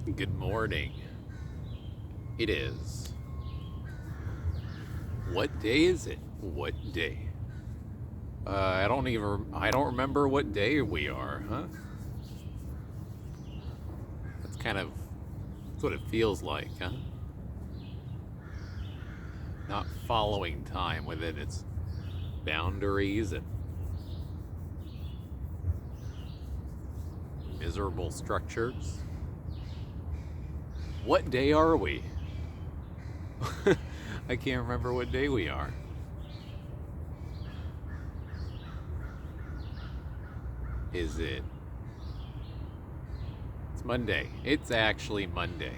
Good morning. It is. What day is it? What day? I don't remember what day we are, huh? That's what it feels like, huh? Not following time within its boundaries and miserable structures. What day are we? I can't remember what day we are. Is it? It's Monday. It's actually Monday.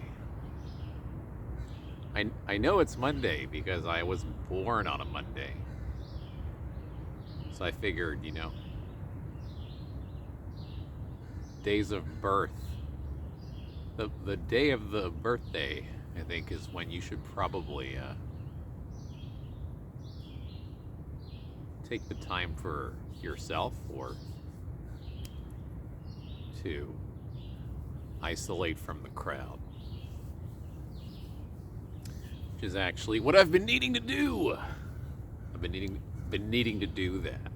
I know it's Monday because I was born on a Monday. So I figured, days of birth. The day of the birthday, I think, is when you should probably take the time for yourself or to isolate from the crowd. Which is actually what I've been needing to do. I've been needing to do that.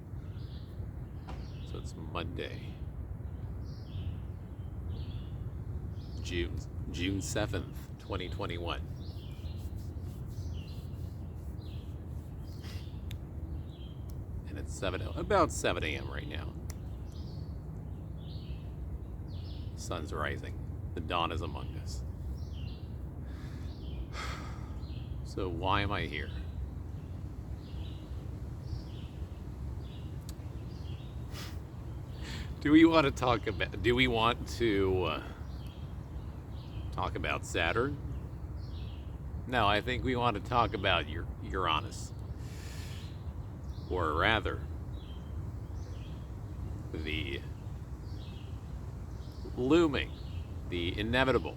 So it's Monday. June 7th, 2021. And it's about 7 a.m. right now. The sun's rising. The dawn is among us. So why am I here? Do we want to talk about Saturn? No, I think we want to talk about Uranus. Or rather, the looming, the inevitable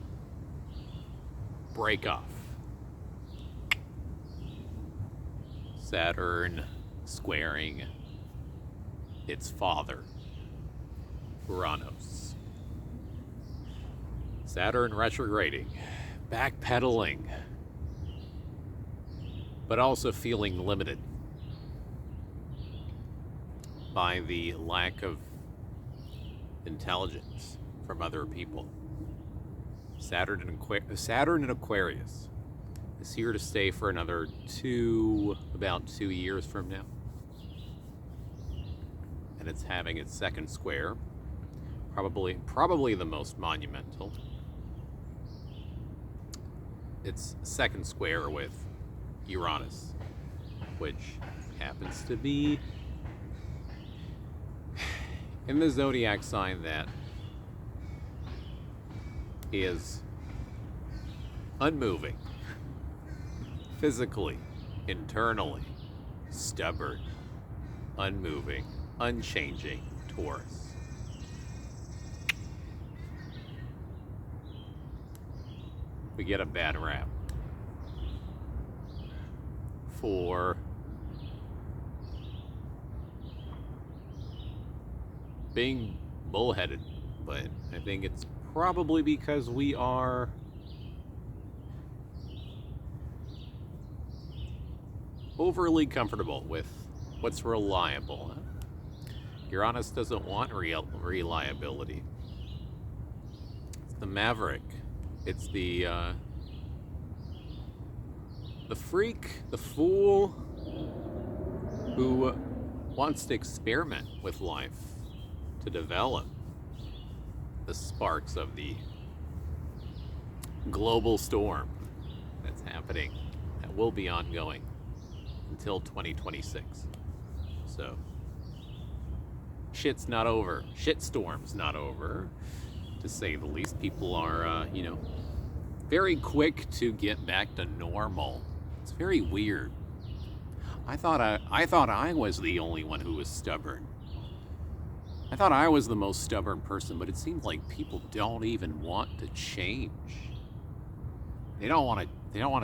break-off. Saturn squaring its father, Uranus. Saturn retrograding, backpedaling, but also feeling limited by the lack of intelligence from other people. Saturn in Aquarius is here to stay for another about 2 years from now. And it's having its second square, probably the most monumental. Its second square with Uranus, which happens to be in the zodiac sign that is unmoving, physically, internally, stubborn, unmoving, unchanging Taurus. We get a bad rap for being bullheaded, but I think it's probably because we are overly comfortable with what's reliable. Uranus doesn't want reliability. It's the maverick. It's the freak, the fool who wants to experiment with life, to develop the sparks of the global storm that's happening, that will be ongoing until 2026. So, shit's not over. Shitstorm's not over, to say the least. People are, very quick to get back to normal. It's very weird. I thought I was the only one who was stubborn. I thought I was the most stubborn person, but it seems like people don't even want to change. They don't want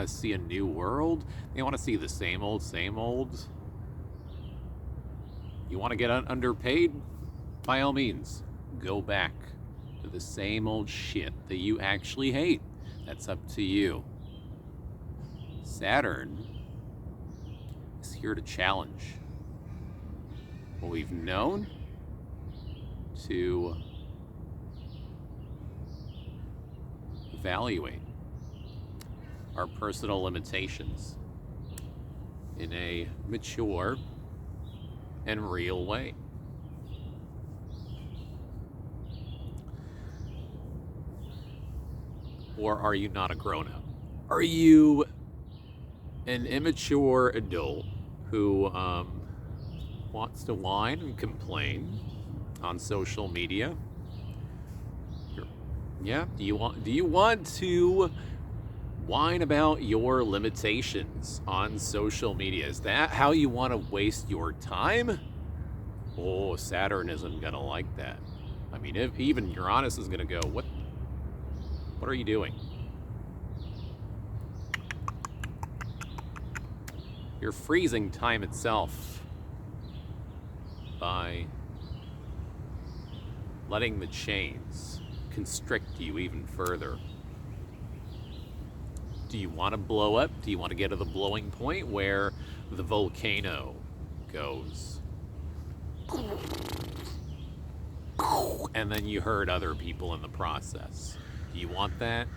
to see a new world. They want to see the same old, same old. You want to get underpaid? By all means, go back to to the same old shit that you actually hate. That's up to you. Saturn is here to challenge what we've known, to evaluate our personal limitations in a mature and real way. Or are you not a grown-up? Are you an immature adult who wants to whine and complain on social media? Yeah, do you want to whine about your limitations on social media? Is that how you want to waste your time? Oh, Saturn isn't gonna like that. I mean, if even Uranus is gonna go, what are you doing? You're freezing time itself by letting the chains constrict you even further. Do you want to blow up? Do you want to get to the blowing point where the volcano goes? And then you hurt other people in the process. Do you want that?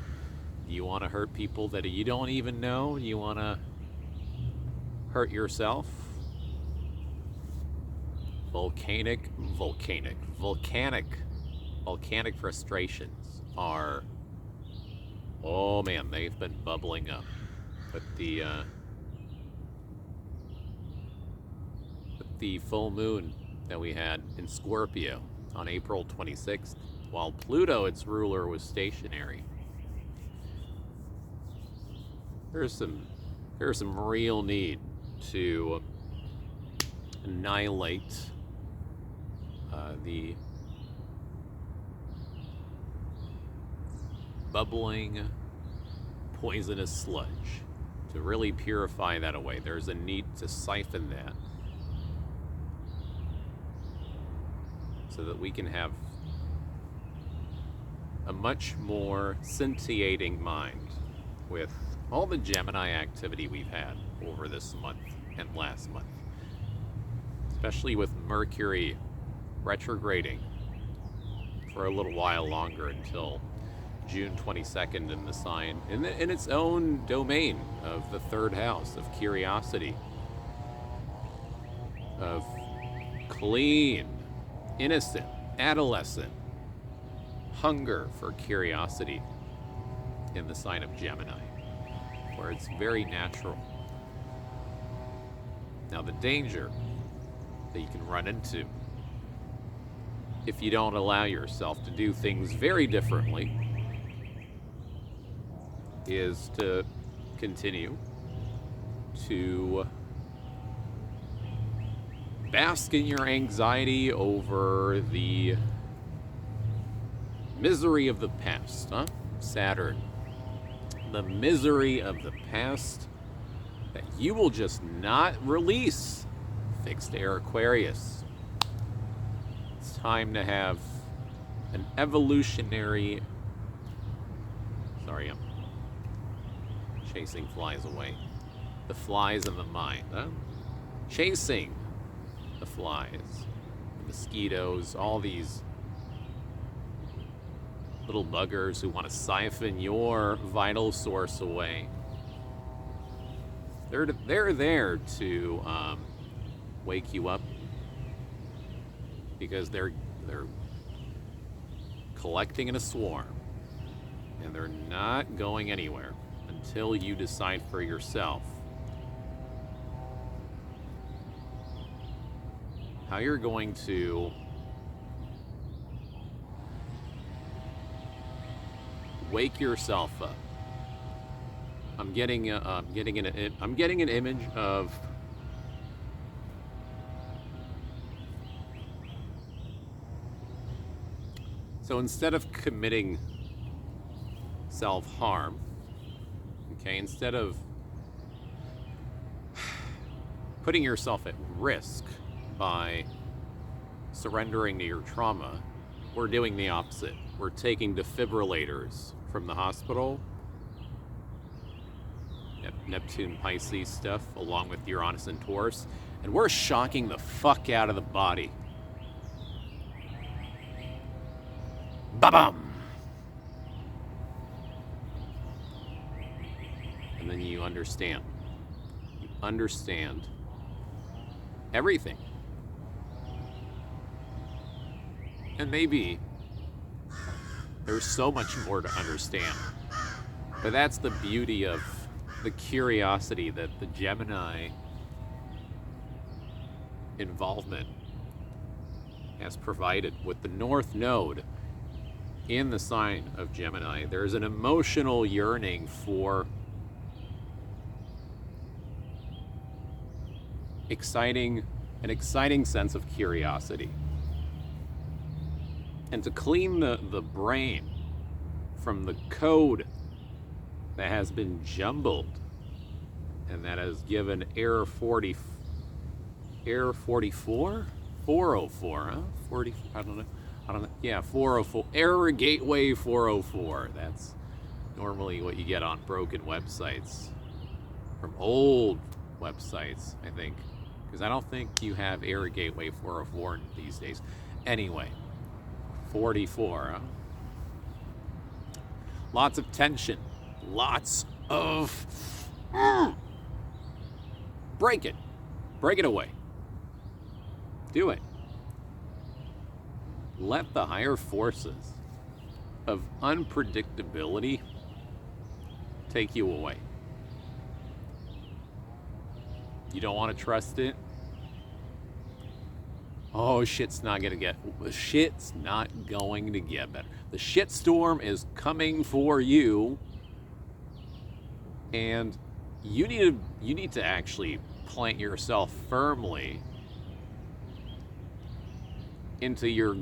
Do you want to hurt people that you don't even know? Do you want to hurt yourself? Volcanic frustrations are, oh man, they've been bubbling up. But the full moon that we had in Scorpio on April 26th, while Pluto, its ruler, was stationary, there's some real need to annihilate the bubbling poisonous sludge, to really purify that away. There's a need to siphon that so that we can have a much more scintillating mind with all the Gemini activity we've had over this month and last month, especially with Mercury retrograding for a little while longer until June 22nd in the sign, in its own domain of the third house of curiosity, of clean, innocent, adolescent hunger for curiosity in the sign of Gemini, where it's very natural. Now, the danger that you can run into if you don't allow yourself to do things very differently is to continue to bask in your anxiety over the misery of the past, huh? Saturn. The misery of the past that you will just not release. Fixed air Aquarius. It's time to have an evolutionary... Sorry, I'm chasing flies away. The flies in the mind, huh? Chasing the flies, the mosquitoes, all these little buggers who want to siphon your vital source away. They're there to wake you up, because they're collecting in a swarm, and they're not going anywhere until you decide for yourself how you're going to wake yourself up. I'm getting an image of so instead of committing self-harm, okay, instead of putting yourself at risk by surrendering to your trauma, we're doing the opposite. We're taking defibrillators from the hospital, Neptune, Pisces stuff, along with Uranus and Taurus, and we're shocking the fuck out of the body. Ba-bum! And then you understand. You understand everything. And maybe there's so much more to understand. But that's the beauty of the curiosity that the Gemini involvement has provided. With the North Node in the sign of Gemini, there's an emotional yearning for an exciting sense of curiosity. And to clean the brain from the code that has been jumbled and that has given error 44? 404, huh? 40, I don't know. Yeah, 404. Error gateway 404. That's normally what you get on broken websites. From old websites, I think. Because I don't think you have error gateway 404 these days. Anyway, 44, huh? Lots of tension. Lots of... Break it. Break it away. Do it. Let the higher forces of unpredictability take you away. You don't want to trust it? Oh, shit's not going to get better. The shitstorm is coming for you, and you need to actually plant yourself firmly into your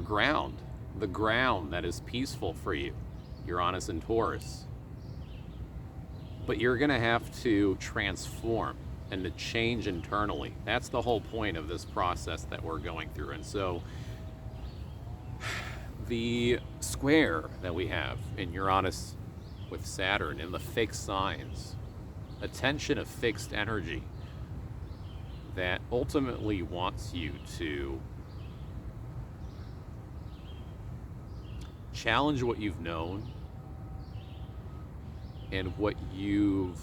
ground, the ground that is peaceful for you, Uranus and Taurus. But you're going to have to transform and to change internally. That's the whole point of this process that we're going through. And so the square that we have in Uranus with Saturn in the fixed signs, a tension of fixed energy that ultimately wants you to challenge what you've known and what you've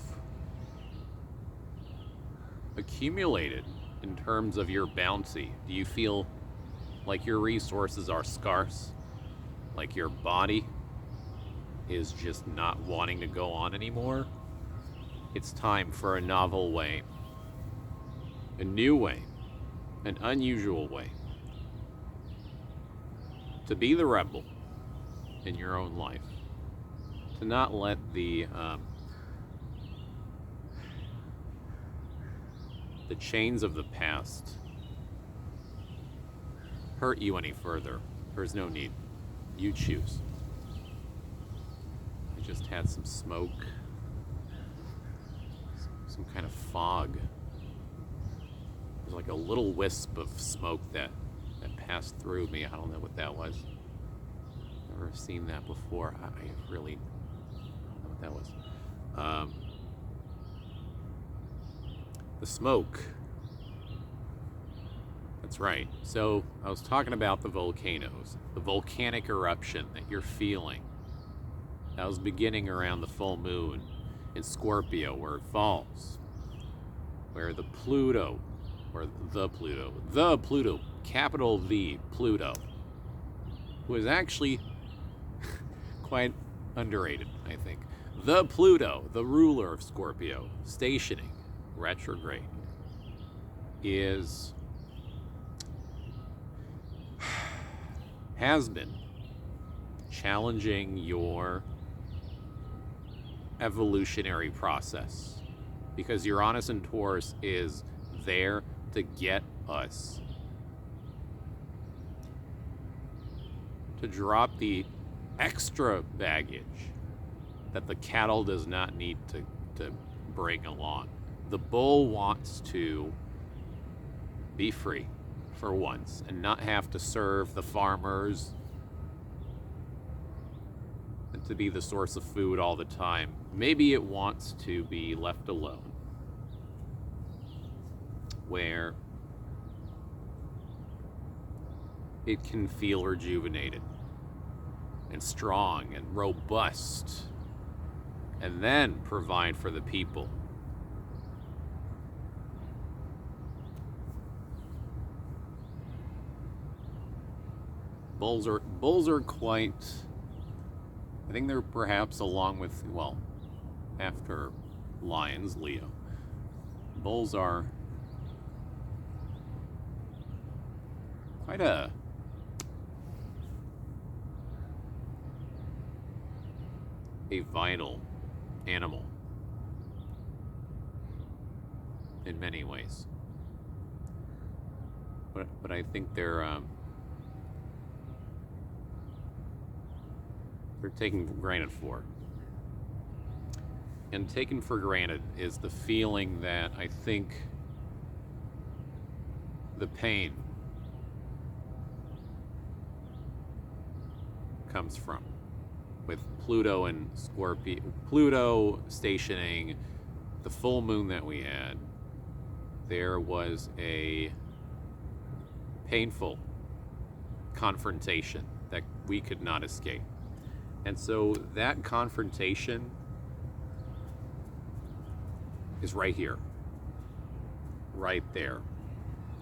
accumulated in terms of your bounty. Do you feel like your resources are scarce? Like your body is just not wanting to go on anymore? It's time for a novel way, a new way, an unusual way to be the rebel in your own life, to not let the chains of the past hurt you any further. There's no need. You choose. I just had some smoke, some kind of fog. There's like a little wisp of smoke that passed through me. I don't know what that was. Never seen that before. I really don't know what that was. The smoke. That's right. So I was talking about the volcanoes, the volcanic eruption that you're feeling. That was beginning around the full moon in Scorpio, where it falls, where the Pluto, capital V, Pluto, who is actually quite underrated, I think. The Pluto, the ruler of Scorpio, stationing retrograde, has been challenging your evolutionary process, because Uranus and Taurus is there to get us to drop the extra baggage that the cattle does not need to bring along. The bull wants to be free. for once and not have to serve the farmers and to be the source of food all the time. Maybe it wants to be left alone, where it can feel rejuvenated and strong and robust, and then provide for the people. Bulls are quite, I think they're perhaps along with, well, after lions, Leo, bulls are quite a vital animal in many ways. But I think they're taken for granted for. And taken for granted is the feeling that I think the pain comes from, with Pluto and Scorpio, Pluto stationing the full moon that we had. There was a painful confrontation that we could not escape. And so that confrontation is right here, right there.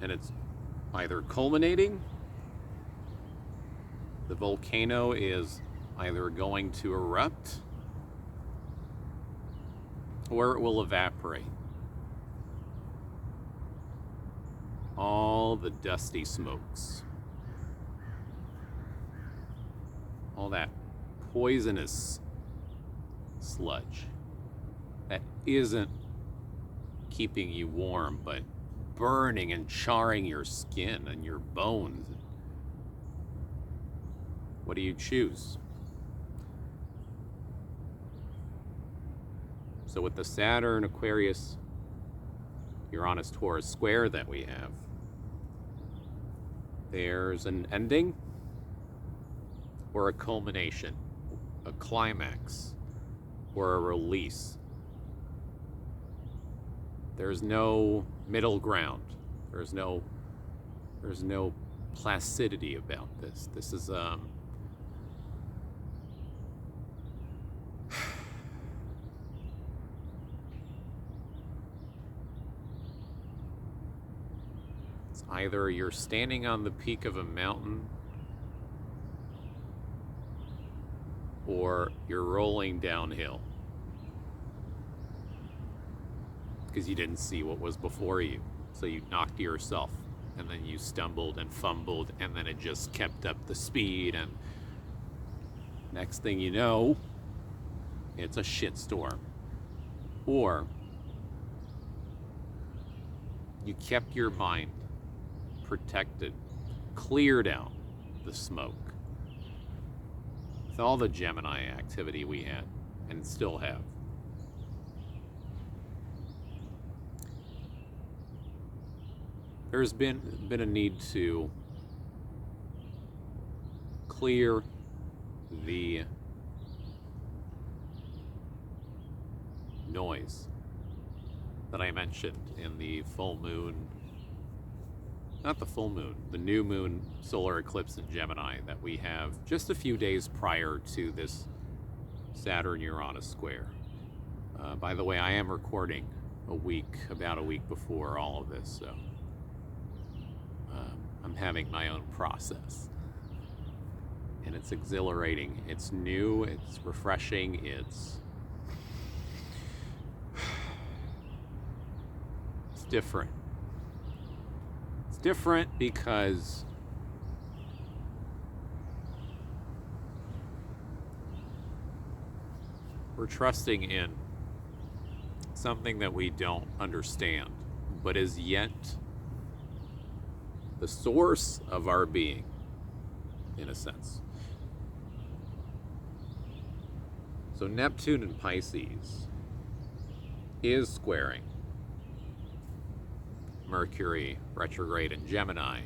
And it's either culminating, the volcano is either going to erupt, or it will evaporate. All the dusty smokes, all that poisonous sludge that isn't keeping you warm, but burning and charring your skin and your bones. What do you choose? So with the Saturn, Aquarius, Uranus, Taurus square that we have, there's an ending or a culmination, a climax or a release. There's no middle ground. There's no placidity about this. This is it's either you're standing on the peak of a mountain or you're rolling downhill because you didn't see what was before you. So you knocked yourself, and then you stumbled and fumbled, and then it just kept up the speed, and next thing you know, it's a shitstorm. Or you kept your mind protected, cleared out the smoke with all the Gemini activity we had and still have. There's been a need to clear the noise that I mentioned in the full moon, not the full moon, the new moon solar eclipse in Gemini that we have just a few days prior to this Saturn-Uranus square. By the way, I am recording about a week before all of this, so I'm having my own process. And it's exhilarating. It's new, it's refreshing, it's different. It's different because we're trusting in something that we don't understand, but is yet the source of our being, in a sense. So Neptune in Pisces is squaring Mercury retrograde in Gemini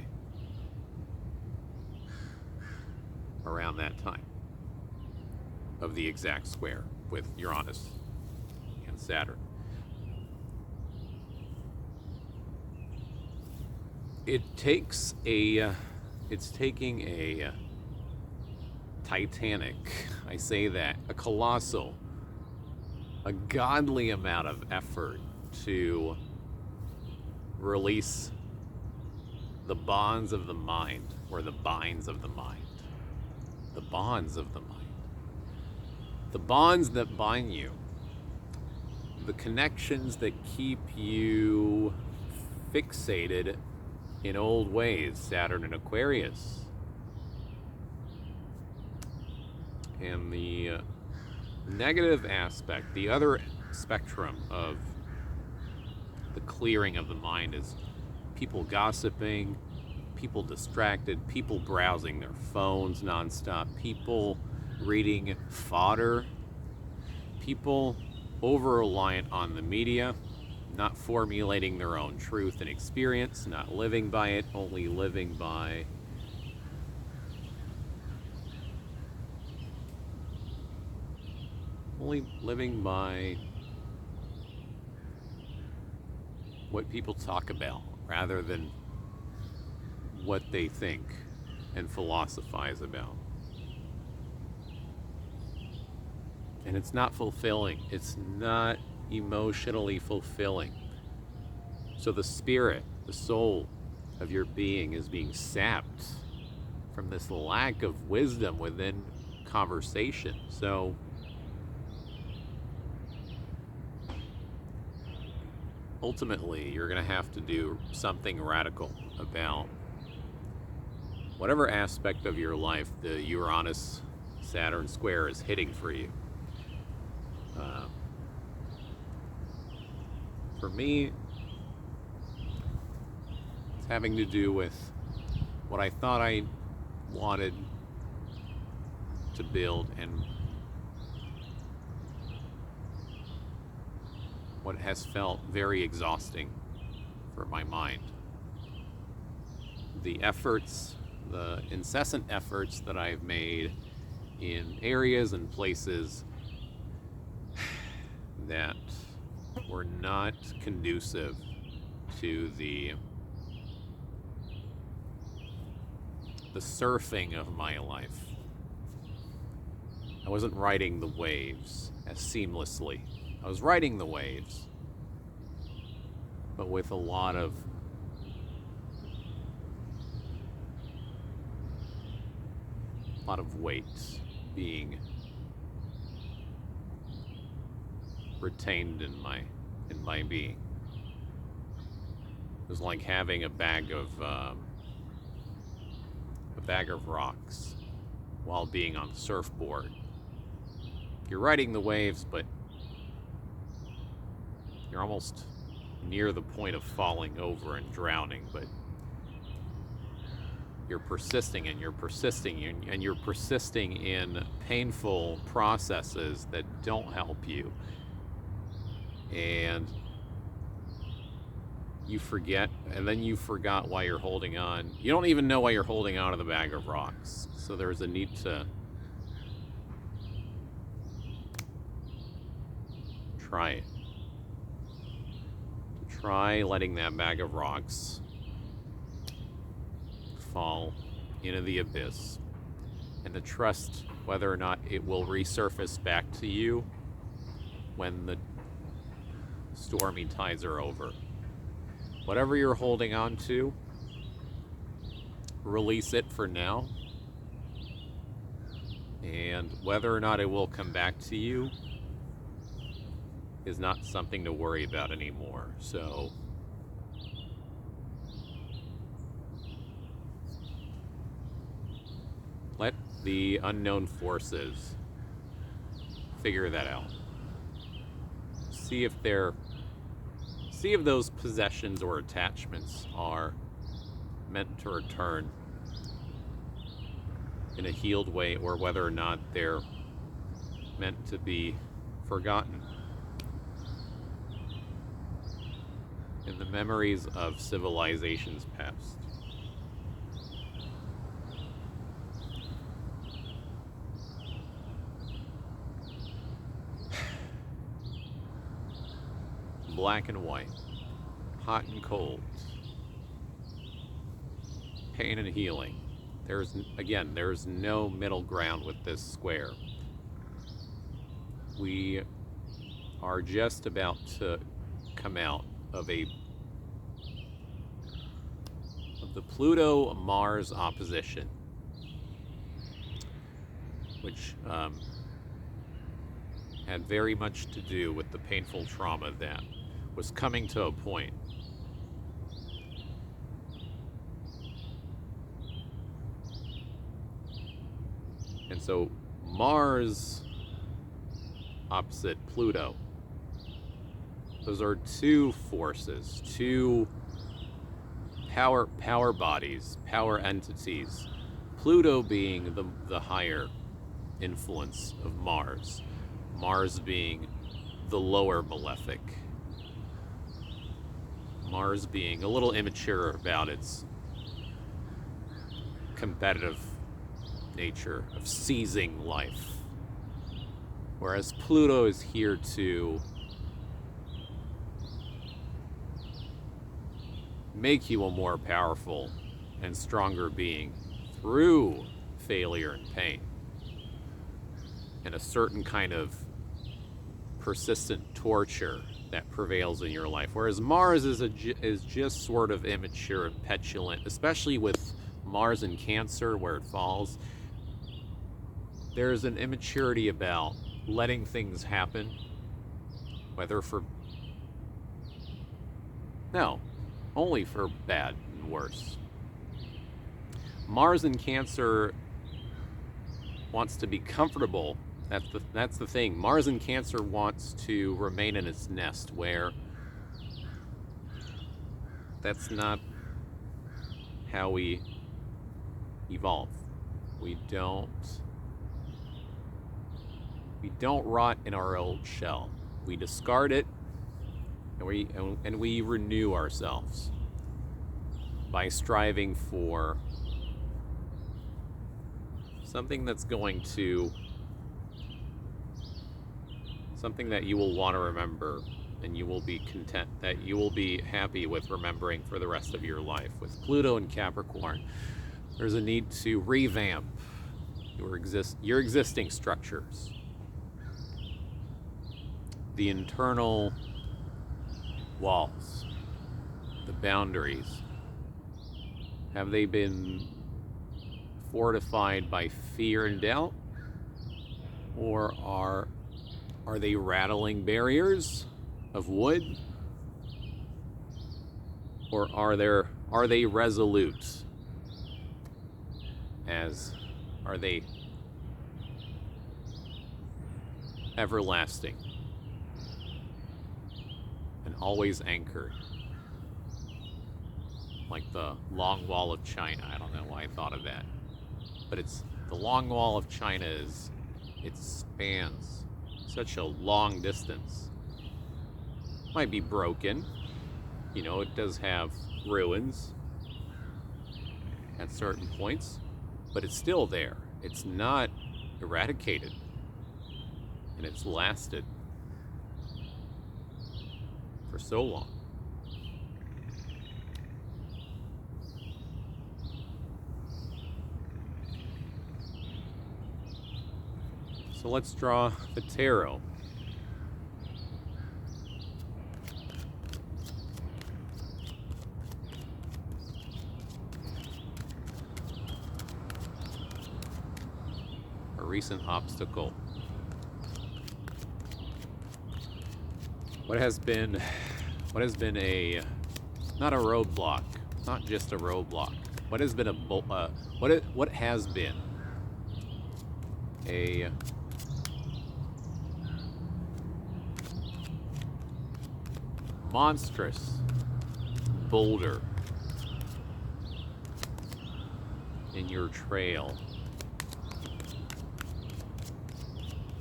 around that time of the exact square with Uranus and Saturn. It's taking a titanic, I say that, a colossal, a godly amount of effort to release the bonds of the mind, or the binds of the mind. The bonds of the mind. The bonds that bind you. The connections that keep you fixated in old ways, Saturn and Aquarius. And the negative aspect, the other spectrum of the clearing of the mind, is people gossiping, people distracted, people browsing their phones nonstop, people reading fodder, people over-reliant on the media, not formulating their own truth and experience, not living by it, only living by what people talk about rather than what they think and philosophize about. And it's not fulfilling. It's not emotionally fulfilling. So the spirit, the soul of your being is being sapped from this lack of wisdom within conversation. So ultimately, you're going to have to do something radical about whatever aspect of your life the Uranus-Saturn square is hitting for you. For me, it's having to do with what I thought I wanted to build and what has felt very exhausting for my mind. The efforts, the incessant efforts that I've made in areas and places that were not conducive to the surfing of my life. I wasn't riding the waves as seamlessly. I was riding the waves, but with a lot of weight being retained in my being. It was like having a bag of rocks while being on the surfboard. You're riding the waves, but you're almost near the point of falling over and drowning, but you're persisting and you're persisting and you're persisting in painful processes that don't help you. And you forget, and then you forgot why you're holding on. You don't even know why you're holding on to the bag of rocks. So there's a need to try it. To try letting that bag of rocks fall into the abyss, and to trust whether or not it will resurface back to you when the stormy tides are over. Whatever you're holding on to, release it for now, and whether or not it will come back to you is not something to worry about anymore. So let the unknown forces figure that out. See if those possessions or attachments are meant to return in a healed way, or whether or not they're meant to be forgotten in the memories of civilizations past. black and white, hot and cold, pain and healing. There's no middle ground with this square. We are just about to come out of the Pluto-Mars opposition, which had very much to do with the painful trauma that was coming to a point. And so Mars opposite Pluto, those are two forces, two power bodies, power entities. Pluto being the higher influence of Mars, Mars being the lower malefic, Mars being a little immature about its competitive nature of seizing life, whereas Pluto is here to make you a more powerful and stronger being through failure and pain and a certain kind of persistent torture that prevails in your life, whereas Mars is just sort of immature and petulant, especially with Mars in Cancer where it falls. There's an immaturity about letting things happen, whether only for bad and worse. Mars in Cancer wants to be comfortable. That's the thing. Mars in Cancer wants to remain in its nest, where that's not how we evolve. We don't rot in our old shell. We discard it, and we renew ourselves by striving for something that's going to, something that you will want to remember, and you will be content, that you will be happy with remembering for the rest of your life. With Pluto and Capricorn, there's a need to revamp your existing structures. The internal walls, the boundaries, have they been fortified by fear and doubt, or are they rattling barriers of wood, or are they resolute? Are they everlasting and always anchored, like the Long Wall of China? I don't know why I thought of that, but it's the Long Wall of China. It spans such a long distance. Might be broken, it does have ruins at certain points, but it's still there. It's not eradicated, and it's lasted for so long. So let's draw the tarot. A recent obstacle. What has been not a roadblock, not just a roadblock. What has been what has been a monstrous boulder in your trail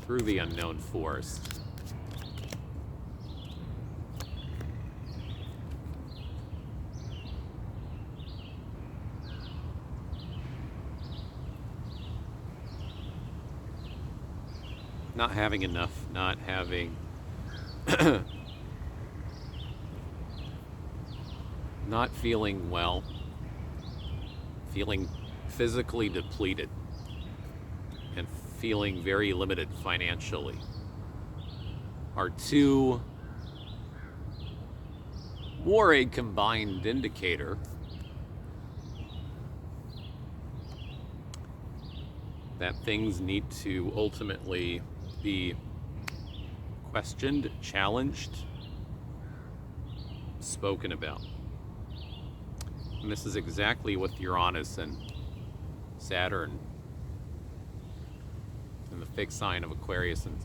through the unknown forest. Not having enough, not having not feeling well, feeling physically depleted, and feeling very limited financially are two more a combined indicator that things need to ultimately be questioned, challenged, spoken about. And this is exactly what Uranus and Saturn and the fixed sign of Aquarius and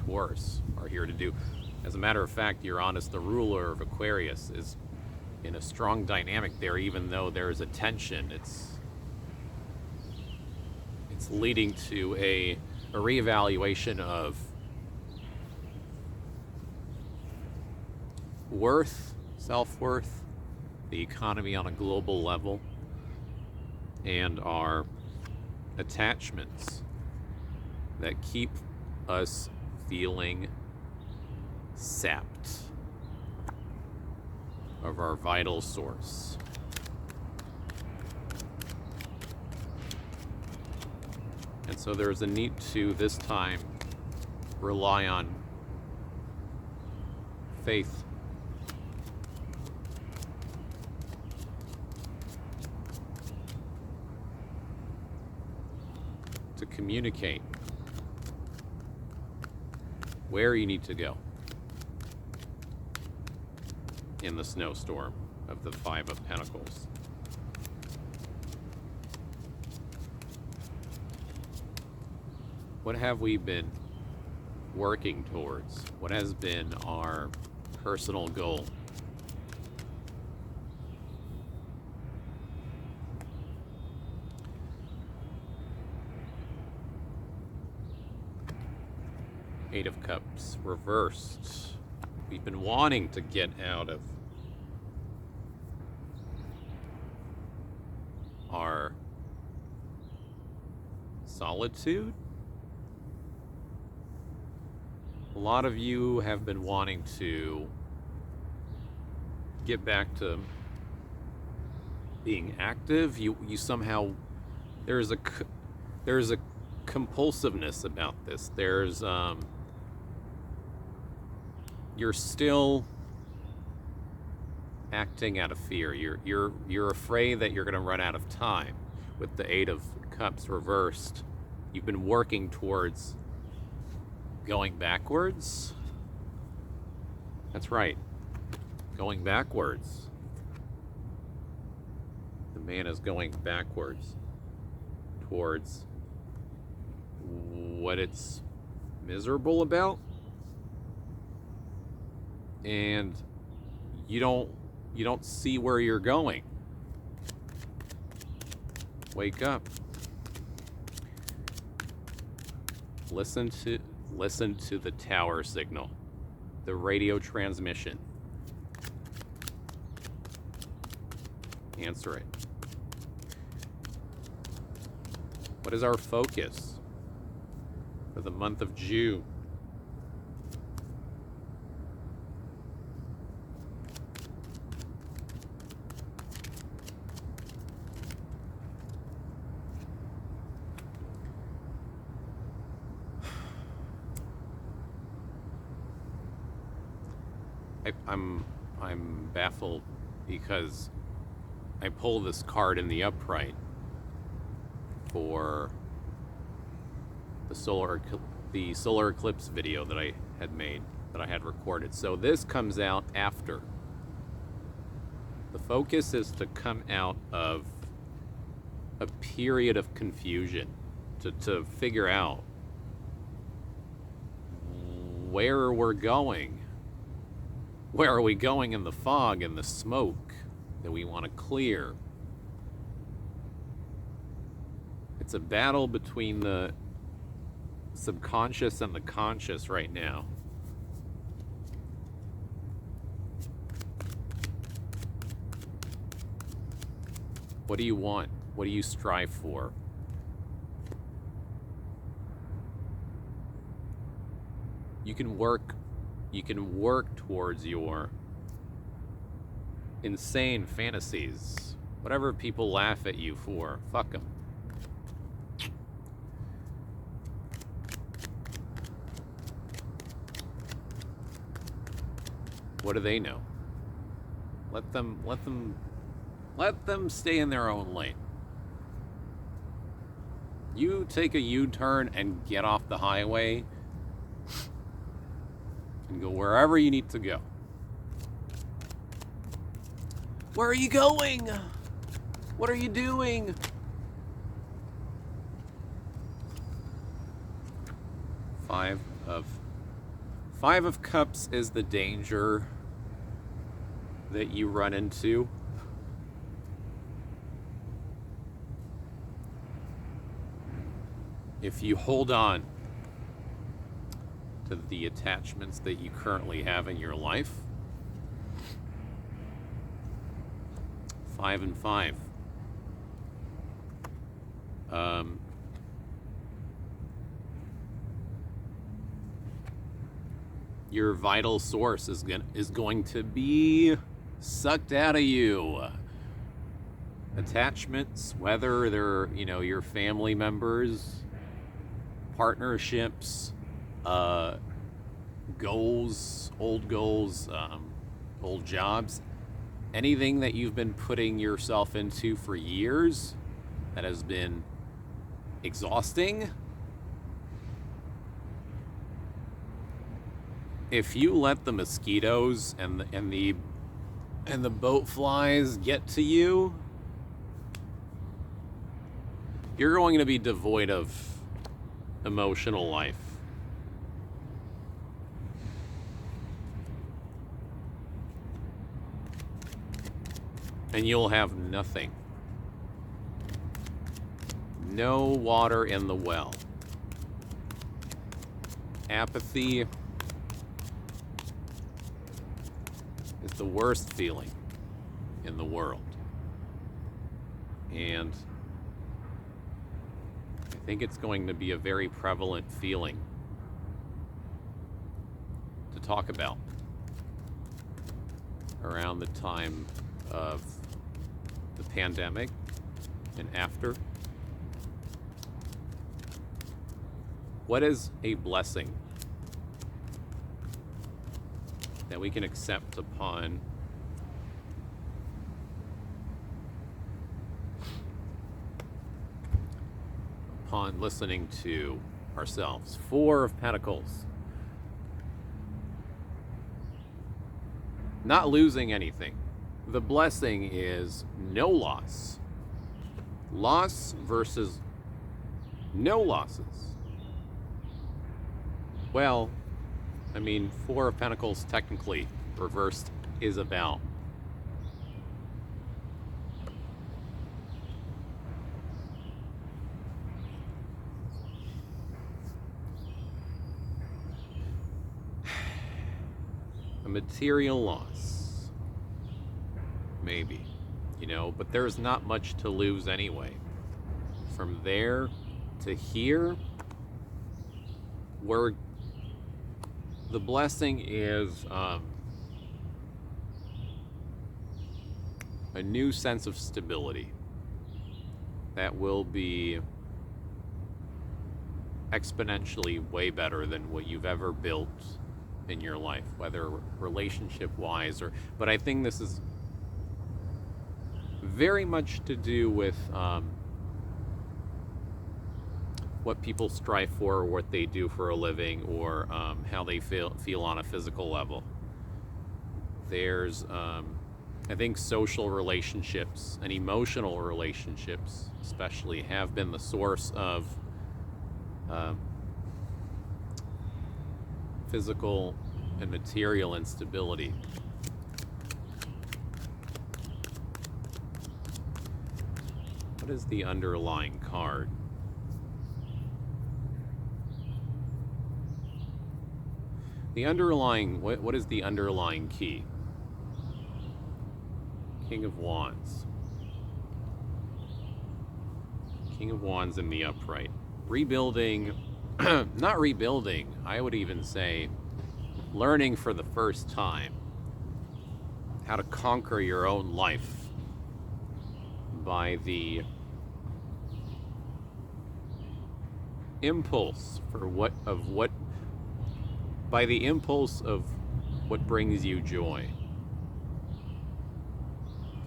Taurus are here to do. As a matter of fact, Uranus, the ruler of Aquarius, is in a strong dynamic there, even though there is a tension. It's leading to a reevaluation of worth, self-worth, the economy on a global level, and our attachments that keep us feeling sapped of our vital source. And so there's a need to, this time, rely on faith. To communicate where you need to go in the snowstorm of the Five of Pentacles. What have we been working towards? What has been our personal goal? Eight of Cups reversed. We've been wanting to get out of our solitude. A lot of you have been wanting to get back to being active. You somehow, there's a compulsiveness about this. There's you're still acting out of fear. You're afraid that you're going to run out of time. With the Eight of Cups reversed, you've been working towards going backwards. That's right, going backwards. The man is going backwards towards what it's miserable about, and you don't see where you're going. Wake up. Listen to the tower signal, the radio transmission. Answer it. What is our focus for the month of June? I'm baffled because I pull this card in the upright for the solar eclipse video that I had made, that I had recorded. So this comes out after. The focus is to come out of a period of confusion, to figure out where we're going. Where are we going in the fog and the smoke that we want to clear? It's a battle between the subconscious and the conscious right now. What do you want? What do you strive for? You can work towards your insane fantasies. Whatever people laugh at you for, fuck them. What do they know? Let them stay in their own lane. You take a U-turn and get off the highway and go wherever you need to go. Where are you going? What are you doing? Five of Cups is the danger that you run into. If you hold on to the attachments that you currently have in your life. 5 and 5. Your vital source is going to be sucked out of you. Attachments, whether they're, your family members, partnerships, goals, old jobs, anything that you've been putting yourself into for years that has been exhausting. If you let the mosquitoes and the boat flies get to you, you're going to be devoid of emotional life. And you'll have nothing. No water in the well. Apathy is the worst feeling in the world. And I think it's going to be a very prevalent feeling to talk about around the time of the pandemic and after. What is a blessing that we can accept upon listening to ourselves? 4 of Pentacles. Not losing anything. The blessing is no loss. Loss versus no losses. Well, 4 of Pentacles technically reversed is about a material loss. Maybe, but there's not much to lose anyway. From there to here, where the blessing is a new sense of stability that will be exponentially way better than what you've ever built in your life, whether relationship-wise but I think this is very much to do with what people strive for, or what they do for a living, or how they feel on a physical level. There's, I think, social relationships and emotional relationships especially have been the source of physical and material instability. What is the underlying card? The underlying, what is the underlying key? King of Wands. King of Wands in the upright. Rebuilding, not rebuilding, I would even say learning for the first time how to conquer your own life by the impulse by the impulse of what brings you joy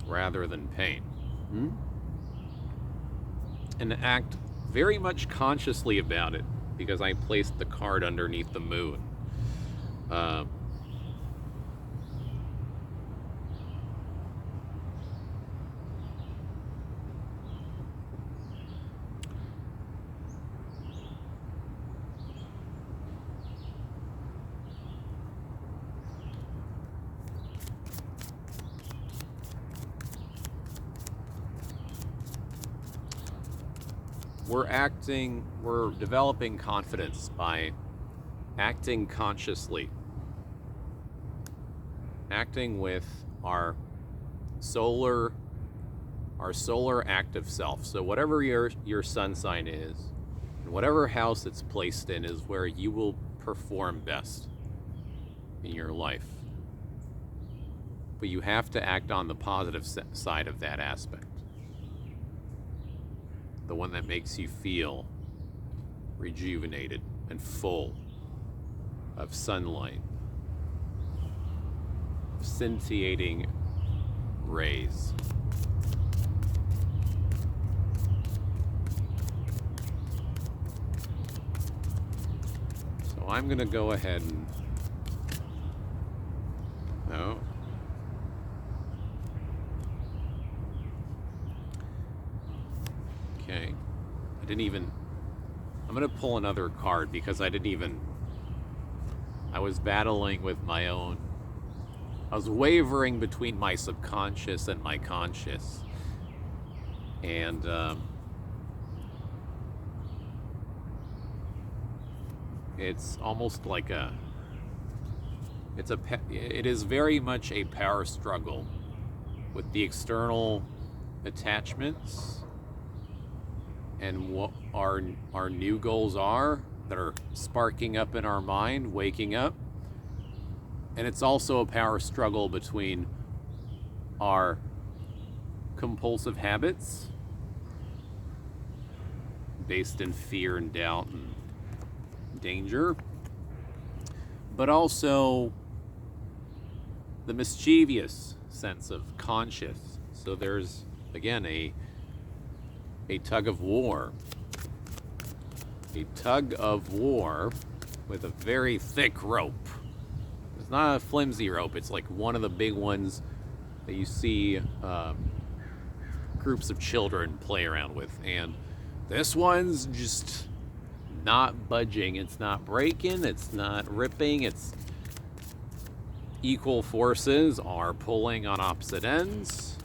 rather than pain. And act very much consciously about it, because I placed the card underneath the moon. We're developing confidence by acting consciously, acting with our solar active self. So whatever your sun sign is, and whatever house it's placed in, is where you will perform best in your life. But you have to act on the positive side of that aspect. The one that makes you feel rejuvenated and full of sunlight, scintillating rays. So I'm going to go ahead and... No. Okay. I'm going to pull another card because I was battling with my own. I was wavering between my subconscious and my conscious. And it's almost like it is very much a power struggle with the external attachments and what our new goals are that are sparking up in our mind, waking up. And it's also a power struggle between our compulsive habits based in fear and doubt and danger, but also the mischievous sense of conscious. So there's, again, a tug of war. A tug of war with a very thick rope. It's not a flimsy rope. It's like one of the big ones that you see groups of children play around with. And this one's just not budging. It's not breaking. It's not ripping. It's equal forces are pulling on opposite ends.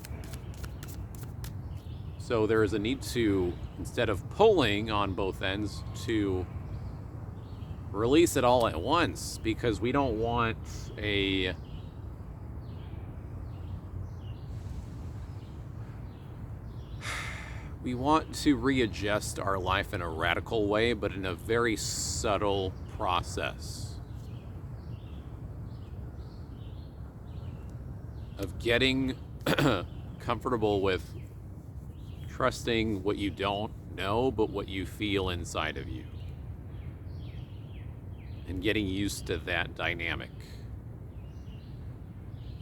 So there is a need to, instead of pulling on both ends, to release it all at once, because we don't want we want to readjust our life in a radical way, but in a very subtle process of getting comfortable with trusting what you don't know, but what you feel inside of you. And getting used to that dynamic.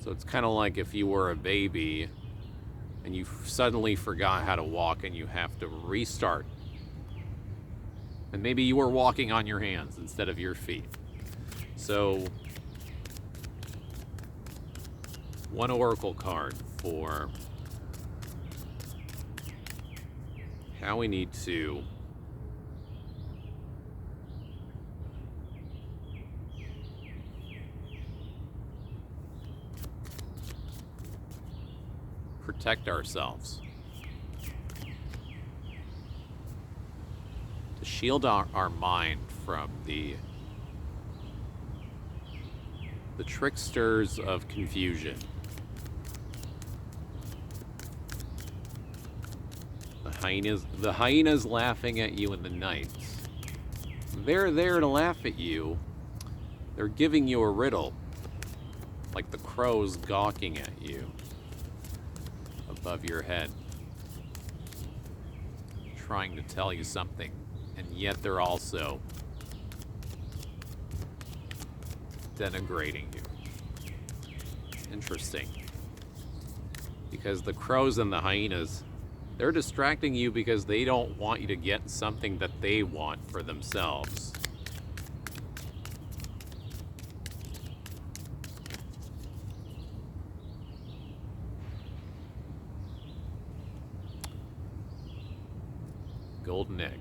So it's kind of like if you were a baby and you suddenly forgot how to walk and you have to restart. And maybe you were walking on your hands instead of your feet. So, one oracle card for how we need to protect ourselves, to shield our mind from the tricksters of confusion. The hyenas laughing at you in the night. They're there to laugh at you. They're giving you a riddle. like the crows gawking at you above your head, trying to tell you something, and yet they're also denigrating you. Interesting. Because the crows and the hyenas, they're distracting you because they don't want you to get something that they want for themselves. Golden egg.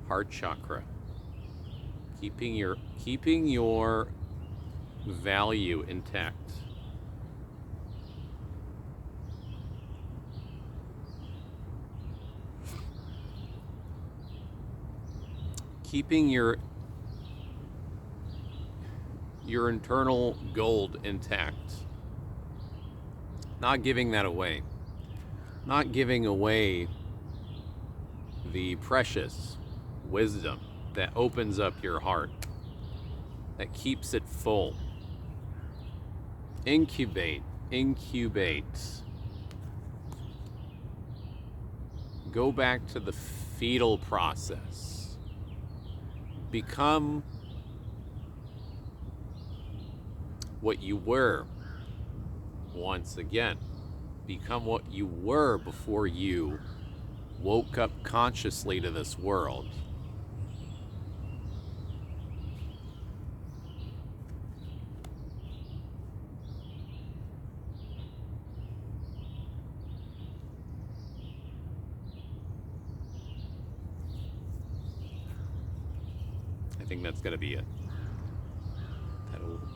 Heart chakra. Keeping your value intact. Keeping your internal gold intact. Not giving that away. Not giving away the precious wisdom that opens up your heart, that keeps it full. Incubate. Go back to the fetal process. Become what you were once again. Become what you were before you woke up consciously to this world. I think that's going to be it.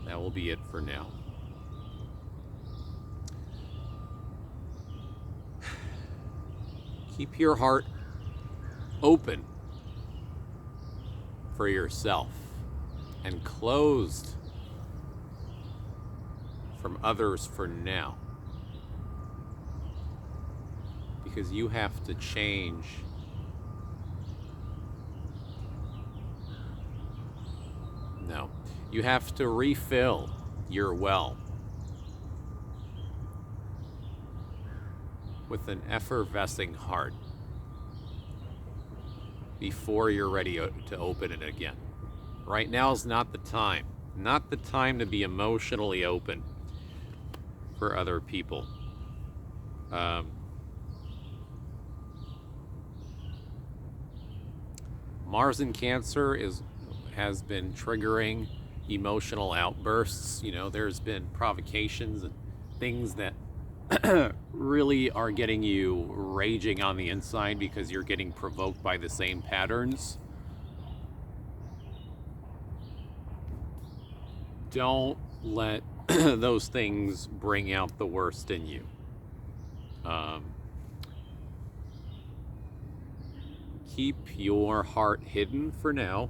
That will be it for now. Keep your heart open for yourself and closed from others for now. Because you have to change you have to refill your well with an effervescing heart before you're ready to open it again. Right now is not the time. Not the time to be emotionally open for other people. Mars in Cancer has been triggering emotional outbursts. You know, there's been provocations and things that really are getting you raging on the inside because you're getting provoked by the same patterns. Don't let those things bring out the worst in you. Keep your heart hidden for now.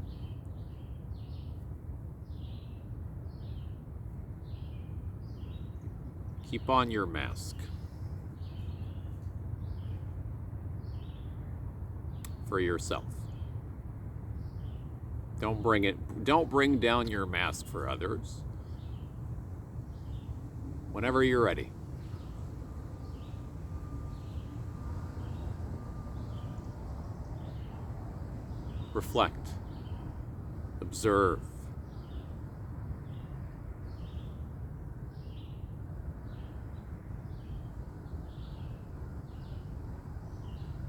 Keep on your mask for yourself. Don't bring down your mask for others. Whenever you're ready. Reflect. Observe.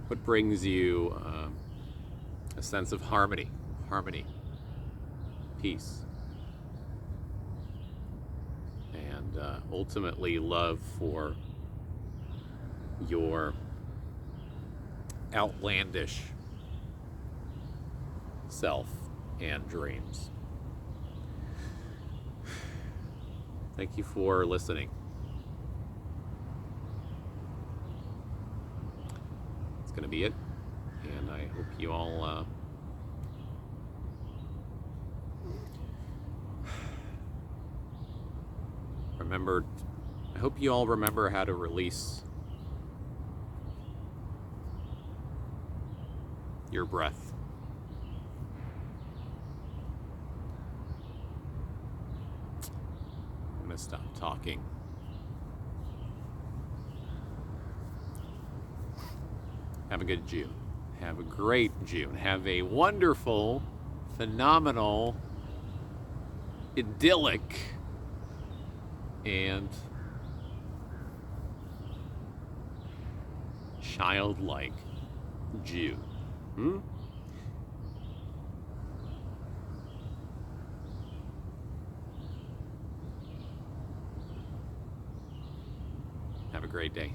What brings you a sense of harmony, peace, and ultimately love for your outlandish self and dreams. Thank you for listening. It's going to be it, and I hope you all I hope you all remember how to release your breath. to stop talking. Have a good June. Have a great June. Have a wonderful, phenomenal, idyllic, and childlike June. Have a great day.